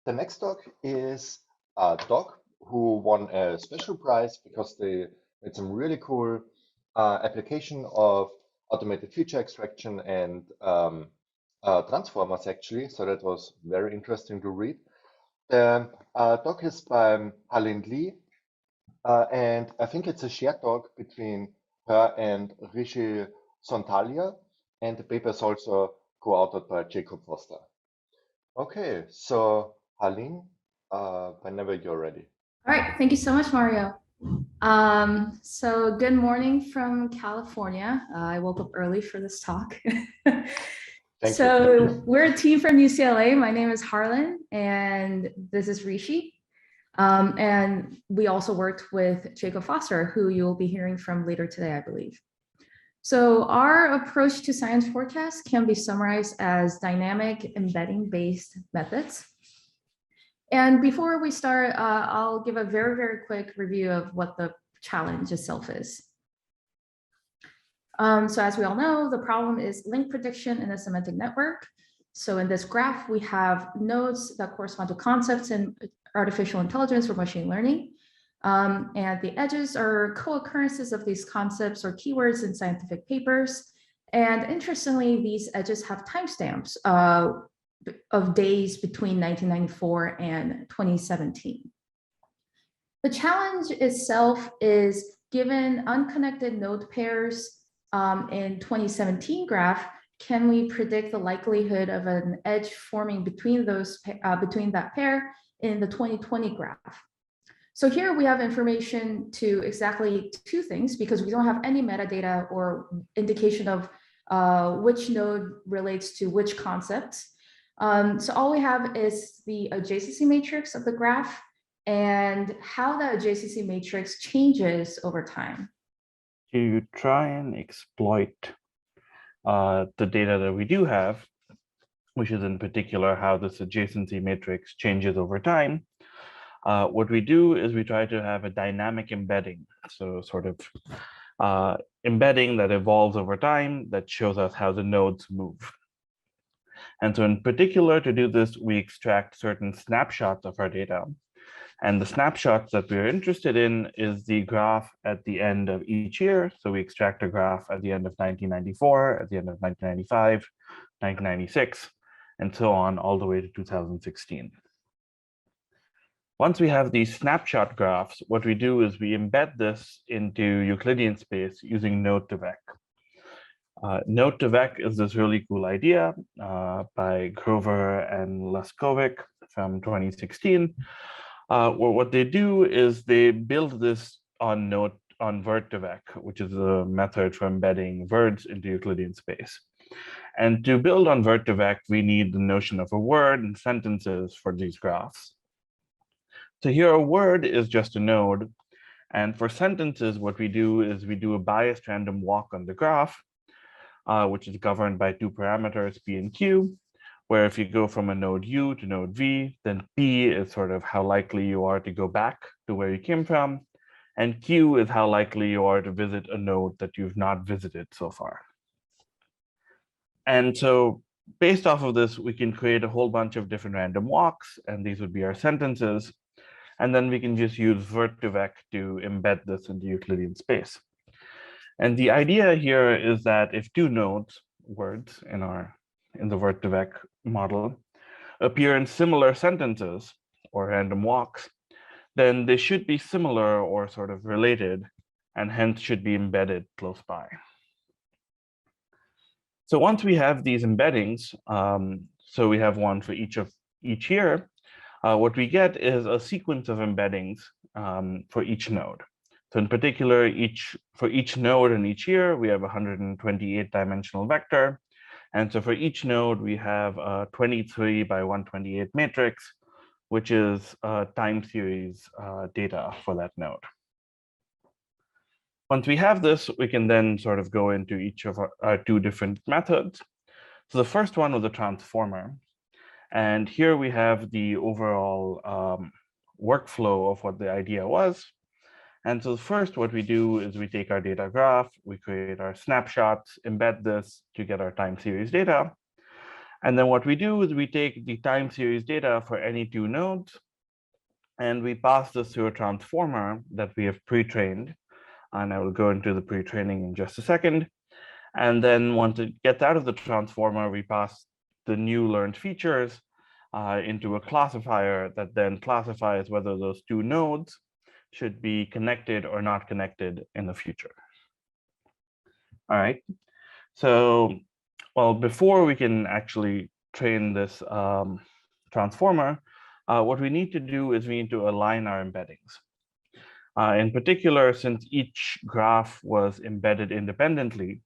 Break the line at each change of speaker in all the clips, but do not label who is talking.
The next talk is a dog who won a special prize because they made some really cool application of automated feature extraction and transformers actually. So that was very interesting to read. The talk is by Harlin Lee, and I think it's a shared talk between her and Rishi Sonthalia, and the paper is also co-authored by Jacob Foster. Okay, so Harlin, whenever you're ready.
All right, thank you so much, Mario. So good morning from California. I woke up early for this talk. So we're a team from UCLA. My name is Harlin, and this is Rishi. And we also worked with Jacob Foster, who you'll be hearing from later today, I believe. So our approach to science forecast can be summarized as dynamic embedding-based methods. And before we start, I'll give a very, very quick review of what the challenge itself is. So as we all know, the problem is link prediction in a semantic network. So in this graph, we have nodes that correspond to concepts in artificial intelligence or machine learning. And the edges are co-occurrences of these concepts or keywords in scientific papers. And interestingly, these edges have timestamps of days between 1994 and 2017. The challenge itself is given unconnected node pairs in 2017 graph, can we predict the likelihood of an edge forming between that pair in the 2020 graph? So here we have information to exactly two things because we don't have any metadata or indication of which node relates to which concepts. So all we have is the adjacency matrix of the graph and how that adjacency matrix changes over time.
To try and exploit the data that we do have, which is in particular how this adjacency matrix changes over time, what we do is we try to have a dynamic embedding, so sort of embedding that evolves over time that shows us how the nodes move. And so in particular, to do this, we extract certain snapshots of our data. And the snapshots that we're interested in is the graph at the end of each year. So we extract a graph at the end of 1994, at the end of 1995, 1996, and so on all the way to 2016. Once we have these snapshot graphs, what we do is we embed this into Euclidean space using node-to-vec. Node-to-vec is this really cool idea by Grover and Laskovic from 2016. What they do is they build this on Word2Vec, which is a method for embedding words into Euclidean space. And to build on Word2Vec, we need the notion of a word and sentences for these graphs. So here a word is just a node. And for sentences, what we do is we do a biased random walk on the graph, which is governed by two parameters, P and Q, where if you go from a node U to node V, then P is sort of how likely you are to go back to where you came from, and Q is how likely you are to visit a node that you've not visited so far. And so based off of this, we can create a whole bunch of different random walks, and these would be our sentences. And then we can just use Word2Vec to embed this into Euclidean space. And the idea here is that if two nodes, words in the Word2Vec model, appear in similar sentences or random walks, then they should be similar or sort of related, and hence should be embedded close by. So once we have these embeddings, so we have one for each year, what we get is a sequence of embeddings for each node. So in particular, for each node in each year, we have a 128-dimensional vector. And so for each node, we have a 23 by 128 matrix, which is time series data for that node. Once we have this, we can then sort of go into each of our two different methods. So the first one was a transformer. And here we have the overall workflow of what the idea was. And so first, what we do is we take our data graph, we create our snapshots, embed this to get our time series data. And then what we do is we take the time series data for any two nodes, and we pass this through a transformer that we have pre-trained. And I will go into the pre-training in just a second. And then once it gets out of the transformer, we pass the new learned features into a classifier that then classifies whether those two nodes should be connected or not connected in the future. All right. So, well, before we can actually train this transformer, what we need to do is we need to align our embeddings. In particular, since each graph was embedded independently,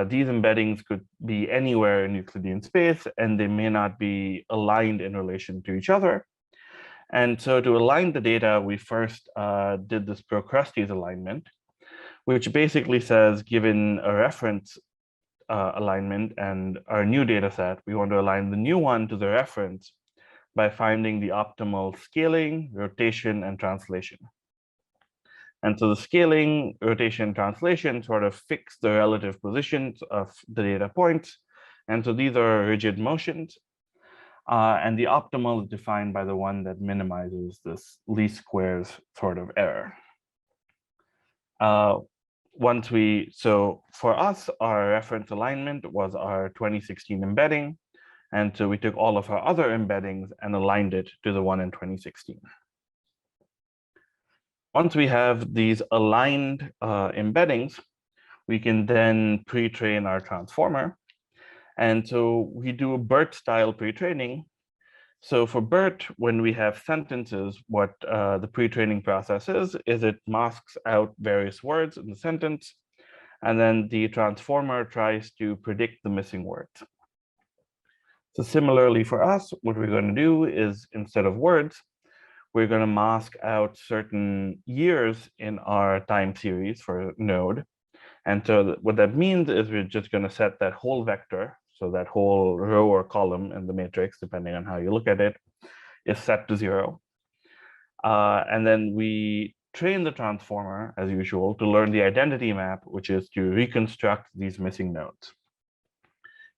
these embeddings could be anywhere in Euclidean space, and they may not be aligned in relation to each other. And so to align the data, we first did this Procrustes alignment, which basically says, given a reference alignment and our new data set, we want to align the new one to the reference by finding the optimal scaling, rotation, and translation. And so the scaling, rotation, translation sort of fix the relative positions of the data points. And so these are rigid motions. And the optimal is defined by the one that minimizes this least squares sort of error. So for us, our reference alignment was our 2016 embedding. And so we took all of our other embeddings and aligned it to the one in 2016. Once we have these aligned embeddings, we can then pre-train our transformer. And so we do a BERT style pre-training. So for BERT, when we have sentences, what the pre-training process is it masks out various words in the sentence, and then the transformer tries to predict the missing words. So similarly for us, what we're going to do is, instead of words, we're going to mask out certain years in our time series for node. And so what that means is we're just going to set that whole vector, so that whole row or column in the matrix, depending on how you look at it, is set to 0. And then we train the transformer, as usual, to learn the identity map, which is to reconstruct these missing nodes.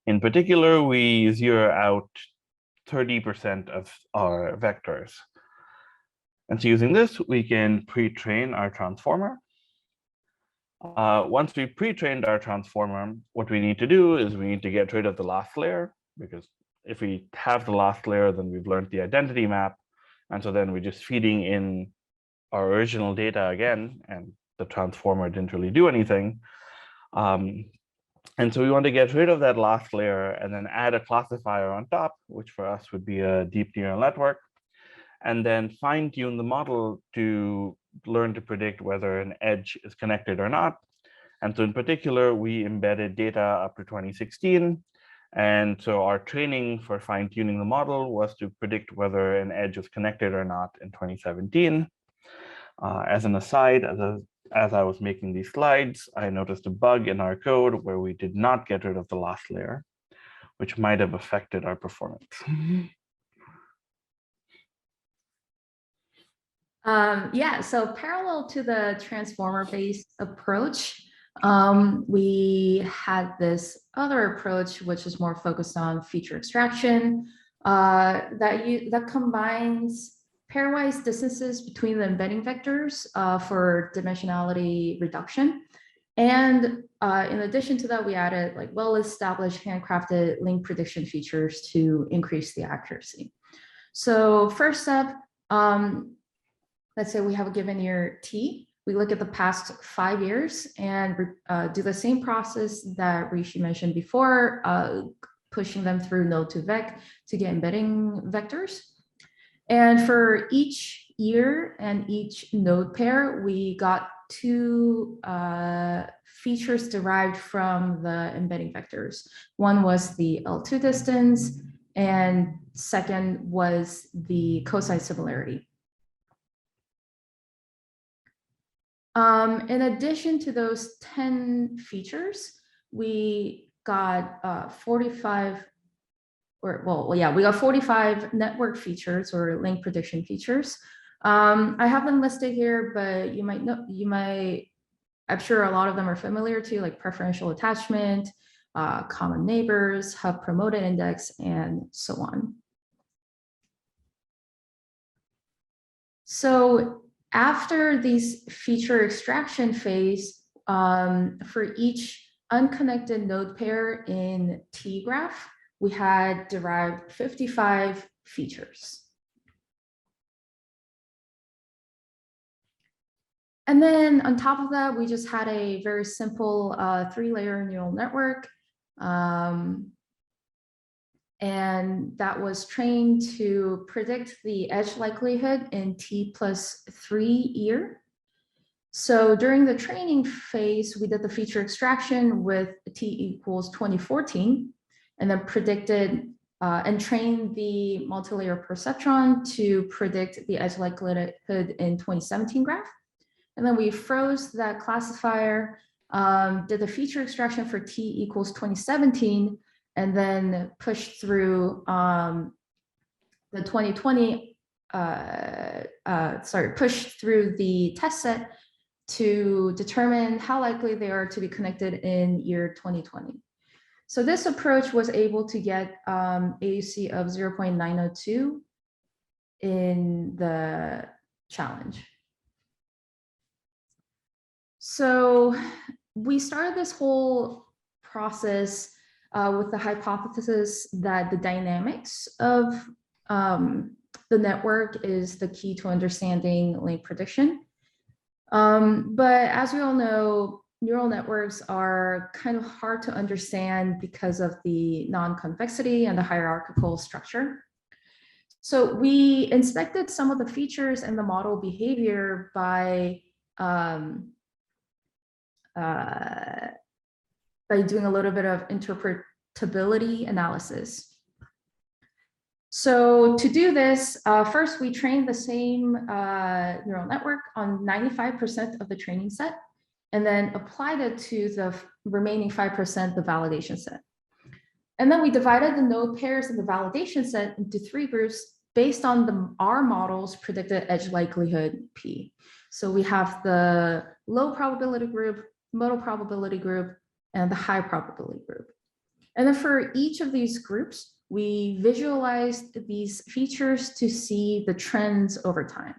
In particular, we zero out 30% of our vectors. And so using this, we can pre-train our transformer. Once we pre-trained our transformer, what we need to do is we need to get rid of the last layer, because if we have the last layer, then we've learned the identity map. And so then we're just feeding in our original data again, and the transformer didn't really do anything. And so we want to get rid of that last layer and then add a classifier on top, which for us would be a deep neural network, and then fine tune the model to learn to predict whether an edge is connected or not. And so in particular, we embedded data up to 2016. And so our training for fine tuning the model was to predict whether an edge is connected or not in 2017. As an aside, as I was making these slides, I noticed a bug in our code where we did not get rid of the last layer, which might have affected our performance.
Yeah, so parallel to the transformer-based approach, we had this other approach, which is more focused on feature extraction, that combines pairwise distances between the embedding vectors for dimensionality reduction. And in addition to that, we added like well-established handcrafted link prediction features to increase the accuracy. So first up, let's say we have a given year T. We look at the past 5 years and do the same process that Rishi mentioned before, pushing them through node to vec to get embedding vectors. And for each year and each node pair, we got 2 features derived from the embedding vectors. One was the L2 distance, and second was the cosine similarity. In addition to those 10 features, we got 45, we got 45 network features or link prediction features. I have them listed here, but I'm sure a lot of them are familiar to, like preferential attachment, common neighbors, hub promoted index, and so on. So after these feature extraction phase, for each unconnected node pair in T graph, we had derived 55 features. And then on top of that, we just had a very simple 3-layer neural network. And that was trained to predict the edge likelihood in T+3 year. So during the training phase, we did the feature extraction with T = 2014, and then predicted and trained the multi-layer perceptron to predict the edge likelihood in 2017 graph. And then we froze that classifier, did the feature extraction for T = 2017, and then pushed through the 2020, pushed through the test set to determine how likely they are to be connected in year 2020. So this approach was able to get AUC of 0.902 in the challenge. So we started this whole process with the hypothesis that the dynamics of the network is the key to understanding link prediction. But as we all know, neural networks are kind of hard to understand because of the non-convexity and the hierarchical structure. So we inspected some of the features in the model behavior by doing a little bit of interpretability analysis. So to do this, first we trained the same neural network on 95% of the training set, and then applied it to the remaining 5%, the validation set. And then we divided the node pairs in the validation set into 3 groups based on our model's predicted edge likelihood P. So we have the low probability group, middle probability group, and the high probability group. And then for each of these groups, we visualized these features to see the trends over time.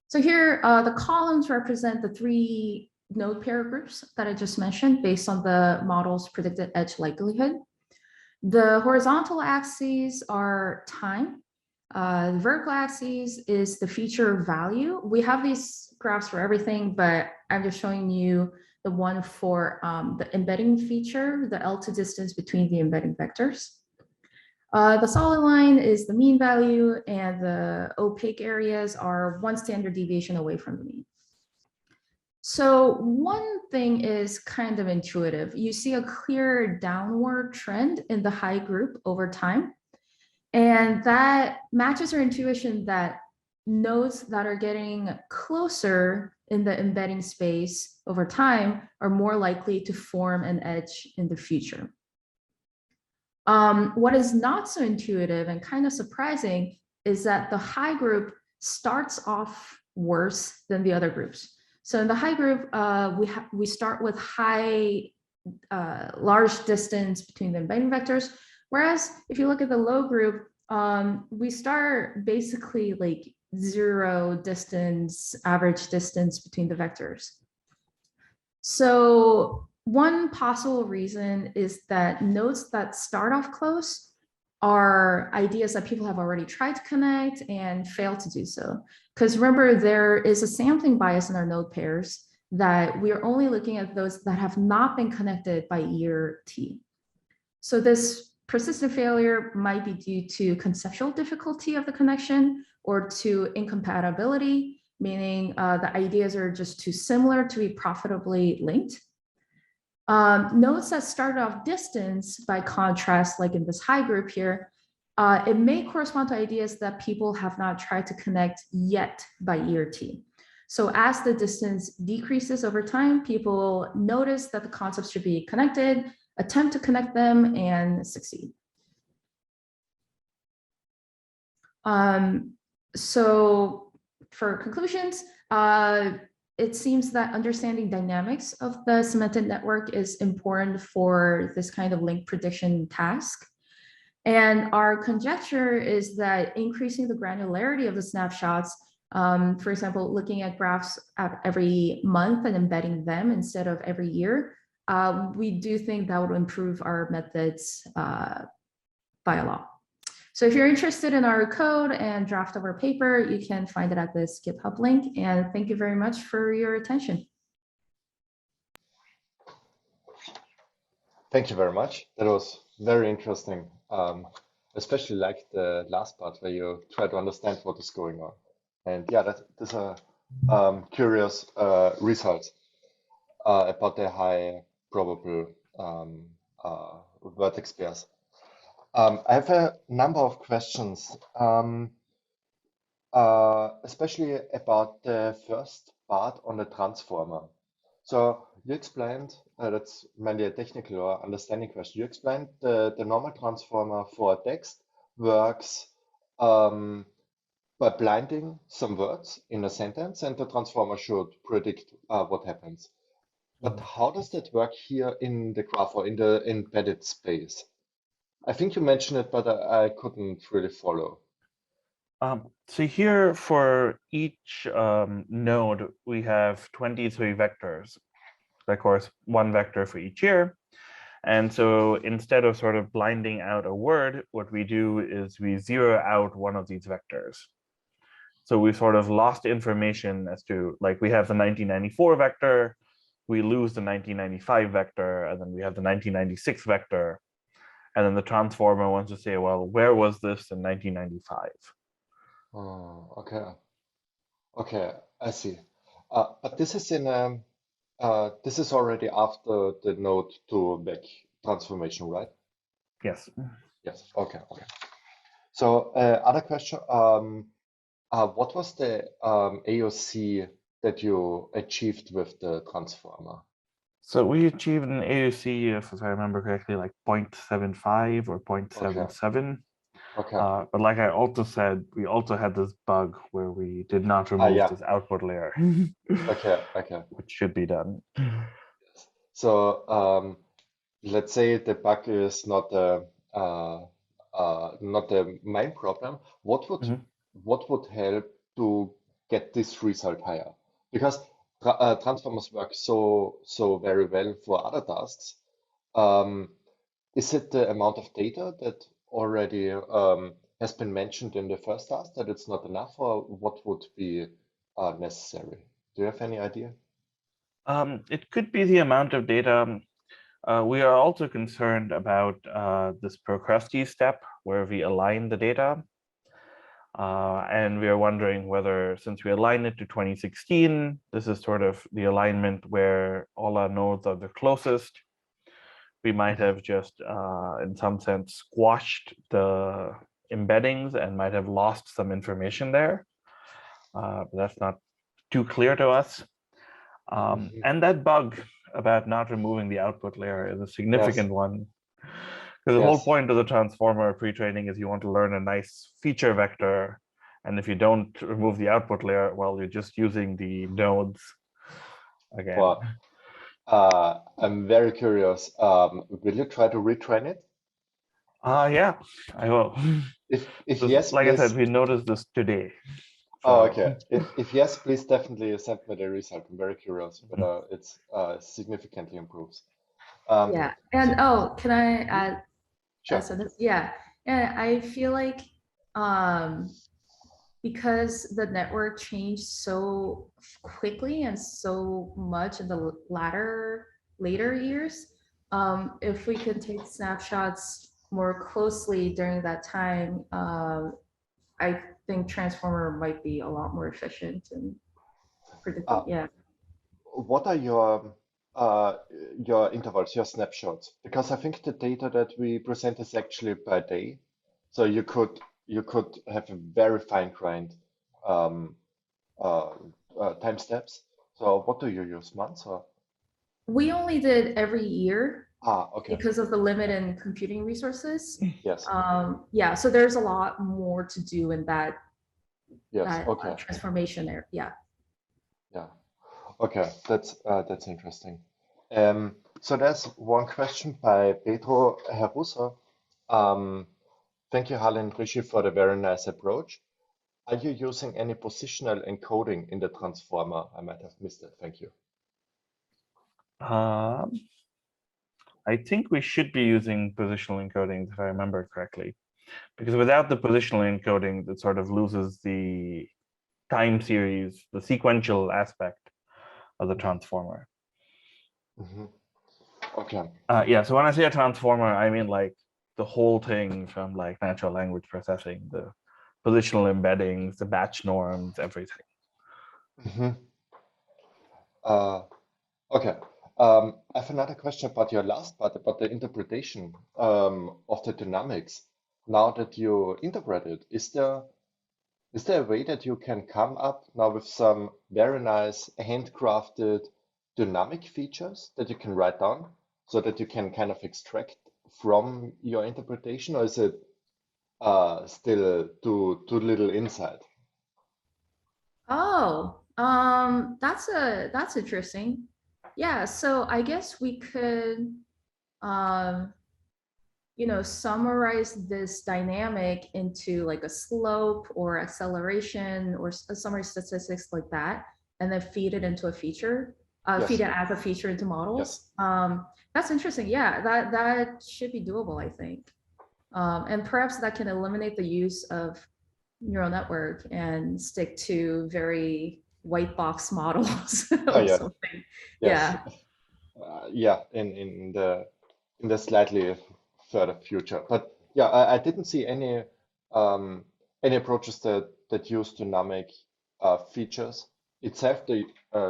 So here, the columns represent the 3 node pair groups that I just mentioned based on the model's predicted edge likelihood. The horizontal axes are time. The vertical axis is the feature value. We have these graphs for everything, but I'm just showing you the one for the embedding feature, the L2 distance between the embedding vectors. The solid line is the mean value, and the opaque areas are 1 standard deviation away from the mean. So one thing is kind of intuitive. You see a clear downward trend in the high group over time. And that matches our intuition that nodes that are getting closer in the embedding space over time are more likely to form an edge in the future. What is not so intuitive and kind of surprising is that the high group starts off worse than the other groups. So in the high group, we start with high, large distance between the embedding vectors. Whereas if you look at the low group, we start basically like 0 distance, average distance between the vectors. So one possible reason is that nodes that start off close are ideas that people have already tried to connect and failed to do so. Because remember, there is a sampling bias in our node pairs that we are only looking at those that have not been connected by year T. So this persistent failure might be due to conceptual difficulty of the connection or to incompatibility, meaning the ideas are just too similar to be profitably linked. Nodes that started off distance, by contrast, like in this high group here, it may correspond to ideas that people have not tried to connect yet by year T. So as the distance decreases over time, people notice that the concepts should be connected, attempt to connect them, and succeed. So for conclusions, it seems that understanding dynamics of the semantic network is important for this kind of link prediction task. And our conjecture is that increasing the granularity of the snapshots, for example, looking at graphs every month and embedding them instead of every year, we do think that would improve our methods by a lot. So if you're interested in our code and draft of our paper, you can find it at this GitHub link. And thank you very much for your attention.
Thank you very much. That was very interesting. Especially like the last part where you try to understand what is going on. And yeah, these are curious results about the high probable vertex pairs. I have a number of questions, especially about the first part on the transformer. So you explained, that's mainly a technical or understanding question. You explained the normal transformer for text works by blinding some words in a sentence, and the transformer should predict what happens. But how does that work here in the graph or in the embedded space? I think you mentioned it, but I couldn't really follow.
So here for each node, we have 23 vectors. Of course, one vector for each year. And so instead of sort of blinding out a word, what we do is we zero out one of these vectors. So we sort of lost information as to, like, we have the 1994 vector, we lose the 1995 vector, and then we have the 1996 vector. And then the transformer wants to say, well, where was this in 1995?
Oh, okay. Okay, I see. But this is in this is already after the node to back transformation, right?
Yes.
Yes. Okay. Okay. So other question. What was the AOC that you achieved with the transformer?
So we achieved an AOC, if I remember correctly, like 0.75 or 0.77.
Okay.
But like I also said, we also had this bug where we did not remove
Yeah.
this output layer.
Okay. Okay.
Which should be done.
So let's say the bug is not the main problem. What would help to get this result higher? Because transformers work so very well for other tasks. Is it the amount of data that already has been mentioned in the first task that it's not enough, or what would be necessary? Do you have any idea?
It could be the amount of data. We are also concerned about this Procrustes step where we align the data. And we are wondering whether, since we align it to 2016, this is sort of the alignment where all our nodes are the closest. We might have just, in some sense, squashed the embeddings and might have lost some information there. But that's not too clear to us. And that bug about not removing the output layer is a significant one. Because the whole point of the transformer pre-training is you want to learn a nice feature vector. And if you don't remove the output layer, well, you're just using the nodes again.
Well, I'm very curious. Will you try to retrain it?
Yeah, I will.
If
so,
yes,
like
please.
I said, we noticed this today. So.
Oh, okay. If yes, please definitely send me the result. I'm very curious whether it's significantly improves.
Yeah, and can I add?
Sure.
Yeah, I feel like because the network changed so quickly and so much in the later years, if we could take snapshots more closely during that time, I think transformer might be a lot more efficient and predictive. Yeah.
What are your intervals, your snapshots? Because I think the data that we present is actually per day, so you could have a very fine-grained time steps. So what do you use, months or?
We only did every year.
Okay.
Because of the limit in computing resources.
Yes.
Yeah, so there's a lot more to do in that,
yes. Okay.
transformation there. Yeah.
Yeah. Okay, that's interesting. So there's one question by Pedro Herruso. Thank you, Harlin and Rishi, for the very nice approach. Are you using any positional encoding in the transformer? I might have missed it. Thank you.
I think we should be using positional encoding, if I remember correctly, because without the positional encoding, it sort of loses the time series, the sequential aspect of the transformer.
Mm-hmm. Okay.
Yeah, so when I say a transformer, I mean like the whole thing from like natural language processing, the positional embeddings, the batch norms, everything.
Mm-hmm. Okay. I have another question about your last part, about the interpretation of the dynamics. Now that you interpret it, is there a way that you can come up now with some very nice handcrafted dynamic features that you can write down so that you can kind of extract from your interpretation, or is it still too little insight?
Oh, that's interesting. Yeah, so I guess we could, summarize this dynamic into like a slope or acceleration or summary statistics like that, and then feed it into a feature, feed it as a feature into models. That's interesting. Yeah, that should be doable, I think. And perhaps that can eliminate the use of neural network and stick to very white box models
Oh
or
yeah,
something.
yes,
Yeah.
yeah, in the slightly further future. But yeah, I didn't see any approaches that use dynamic features itself. They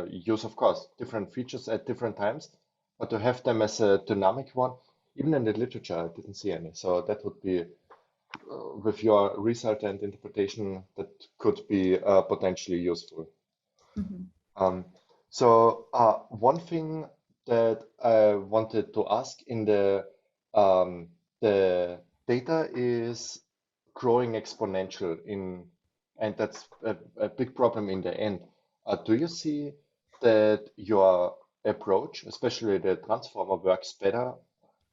use, of course, different features at different times, but to have them as a dynamic one, even in the literature, I didn't see any. So that would be, with your result and interpretation, that could be potentially useful.
Mhm.
So one thing that I wanted to ask in the data is growing exponential and that's a big problem in the end. Do you see that your approach, especially the transformer, works better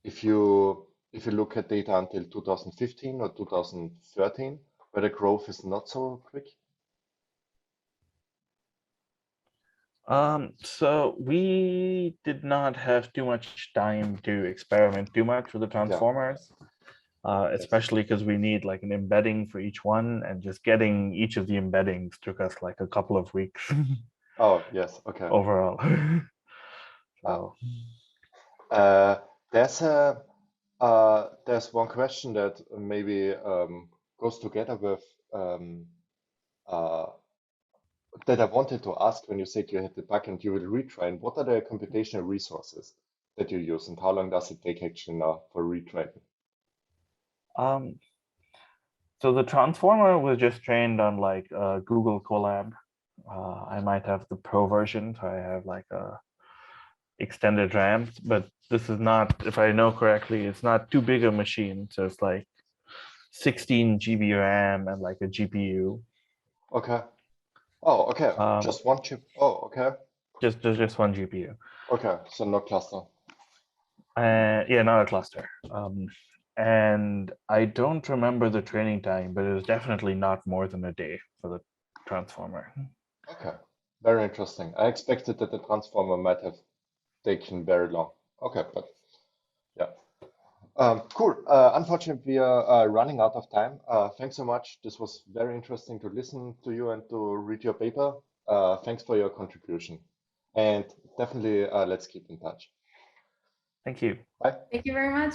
if you look at data until 2015 or 2013, where the growth is not so quick?
So we did not have too much time to experiment too much with the transformers, especially because we need like an embedding for each one, and just getting each of the embeddings took us like a couple of weeks
Oh, yes. Okay.
overall. So
there's one question that maybe goes together with uh, that I wanted to ask when you said you had the bug and you will retrain. What are the computational resources that you use, and how long does it take actually now for retraining?
So the transformer was just trained on like Google Colab. I might have the pro version, so I have like a extended RAM, but this is not, if I know correctly, it's not too big a machine. So it's like 16 GB RAM and like a GPU.
Okay. Oh, okay. Just one chip. Oh, okay.
Just one GPU.
Okay, so no cluster.
Yeah, not a cluster. And I don't remember the training time, but it was definitely not more than a day for the transformer.
Okay, very interesting. I expected that the transformer might have taken very long. Okay, but yeah. Cool. Unfortunately, we are running out of time. Thanks so much. This was very interesting to listen to you and to read your paper. Thanks for your contribution. And definitely, let's keep in touch.
Thank you.
Bye.
Thank you very much.